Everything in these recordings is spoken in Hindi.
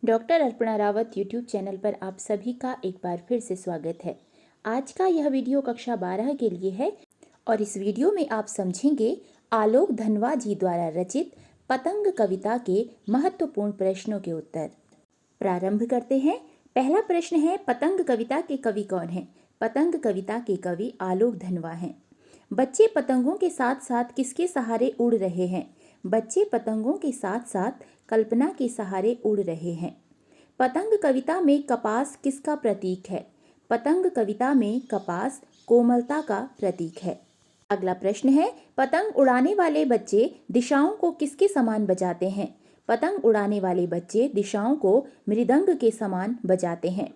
Doctor Arpana Rawat YouTube channel पर आप सभी का एक बार फिर से स्वागत है। आज का यह वीडियो कक्षा 12 के लिए है और इस वीडियो में आप समझेंगे आलोक धनवा जी द्वारा रचित पतंग कविता के महत्वपूर्ण प्रश्नों के उत्तर। प्रारंभ करते हैं। पहला प्रश्न है, पतंग कविता के कवि कौन हैं? पतंग कविता के कवि आलोक धनवा हैं। बच्चे पतंगों के साथ साथ किसके सहारे उड़ रहे हैं? बच्चे पतंगों के साथ साथ कल्पना के सहारे उड़ रहे हैं। पतंग कविता में कपास किसका प्रतीक है? पतंग कविता में कपास कोमलता का प्रतीक है। अगला प्रश्न है, पतंग उड़ाने वाले बच्चे दिशाओं को किसके समान बजाते हैं? पतंग उड़ाने वाले बच्चे दिशाओं को मृदंग के समान बजाते हैं।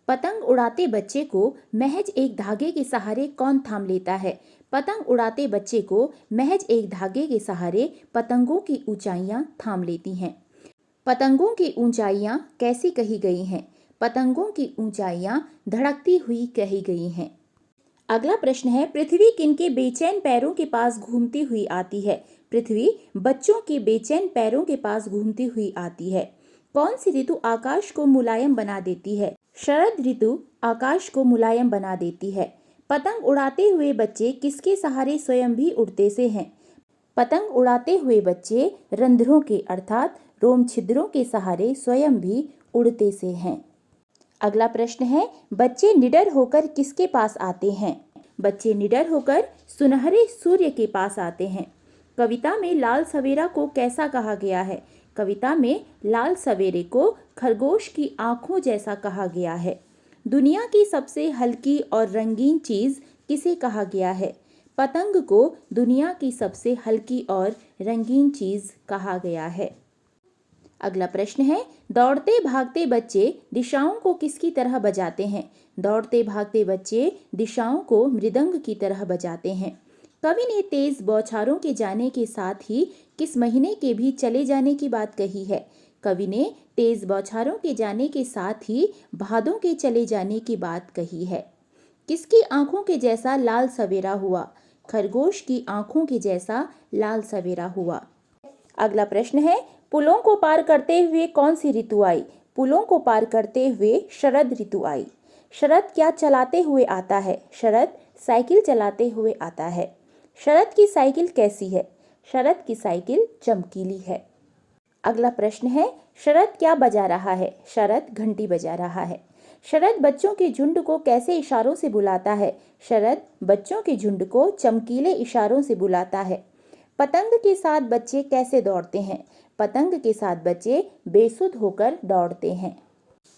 पतंग उड़ाते बच्चे को महज एक धागे के सहारे कौन थाम लेता है? पतंग उड़ाते बच्चे को महज एक धागे के सहारे पतंगों की ऊंचाइयां थाम लेती हैं। पतंगों की ऊंचाइयां कैसी कही गई हैं? पतंगों की ऊंचाइयां धड़कती हुई कही गई हैं। अगला प्रश्न है, पृथ्वी किनके बेचैन पैरों के पास घूमती हुई आती है? पृथ्वी बच्चों के बेचैन पैरों के पास घूमती हुई आती है। कौन सी ऋतु आकाश को मुलायम बना देती है? शरद ऋतु आकाश को मुलायम बना देती है। पतंग उड़ाते हुए बच्चे किसके सहारे स्वयं भी उड़ते से हैं? पतंग उड़ाते हुए बच्चे रंध्रों के अर्थात रोम छिद्रों के सहारे स्वयं भी उड़ते से हैं। अगला प्रश्न है, बच्चे निडर होकर किसके पास आते हैं? बच्चे निडर होकर सुनहरे सूर्य के पास आते हैं। कविता में लाल सवेरा को कैसा कहा गया है? कविता में लाल सवेरे को खरगोश की आंखों जैसा कहा गया है। दुनिया की सबसे हल्की और रंगीन चीज किसे कहा गया है? पतंग को दुनिया की सबसे हल्की और रंगीन चीज कहा गया है। अगला प्रश्न है, दौड़ते भागते बच्चे दिशाओं को किसकी तरह बजाते हैं? दौड़ते भागते बच्चे दिशाओं को मृदंग की तरह बजाते हैं। कवि ने तेज बौछारों के जाने के साथ ही किस महीने के भी चले जाने की बात कही है? कवि ने तेज बौछारों के जाने के साथ ही भादों के चले जाने की बात कही है। किसकी आंखों के जैसा लाल सवेरा हुआ? खरगोश की आंखों के जैसा लाल सवेरा हुआ। अगला प्रश्न है, पुलों को पार करते हुए कौन सी ऋतु आई? पुलों को पार करते हुए शरद ऋतु आई। शरद क्या चलाते हुए आता है? शरद साइकिल चलाते हुए आता है। शरद की साइकिल कैसी है? शरद की साइकिल चमकीली है। अगला प्रश्न है, शरद क्या बजा रहा है? शरद घंटी बजा रहा है। शरद बच्चों के झुंड को कैसे इशारों से बुलाता है? शरद बच्चों के झुंड को चमकीले इशारों से बुलाता है। पतंग के साथ बच्चे कैसे दौड़ते हैं? पतंग के साथ बच्चे बेसुध होकर दौड़ते हैं।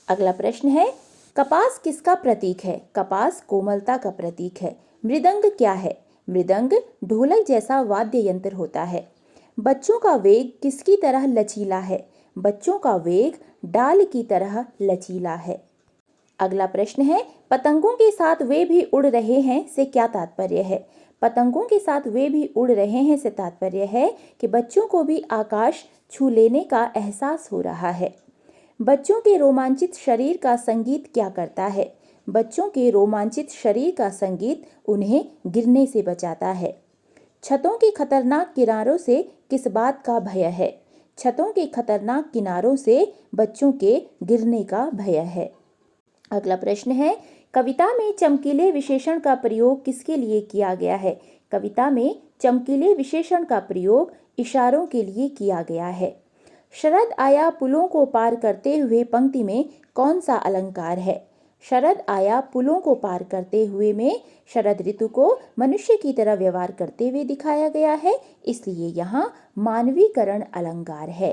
अगला प्रश्न है, कपास किसका प्रतीक है? कपास कोमलता का प्रतीक है। मृदंग क्या है? मृदंग ढोलक जैसा वाद्य यंत्र होता है। बच्चों का वेग किसकी तरह लचीला है? बच्चों का वेग डाल की तरह लचीला है। अगला प्रश्न है, पतंगों के साथ वे भी उड़ रहे हैं से क्या तात्पर्य है? पतंगों के साथ वे भी उड़ रहे हैं से तात्पर्य है कि बच्चों को भी आकाश छू लेने का एहसास हो रहा है। बच्चों के रोमांचित शरीर का संगीत क्या करता है? बच्चों के रोमांचित शरीर का संगीत उन्हें गिरने से बचाता है। छतों के खतरनाक किनारों से किस बात का भय है? छतों के खतरनाक किनारों से बच्चों के गिरने का भय है। अगला प्रश्न है, कविता में चमकीले विशेषण का प्रयोग किसके लिए किया गया है? कविता में चमकीले विशेषण का प्रयोग इशारों के लिए किया गया है। शरद आया पुलों को पार करते हुए पंक्ति में कौन सा अलंकार है? शरद आया पुलों को पार करते हुए में शरद ऋतु को मनुष्य की तरह व्यवहार करते हुए दिखाया गया है, इसलिए यहाँ मानवीकरण अलंकार है।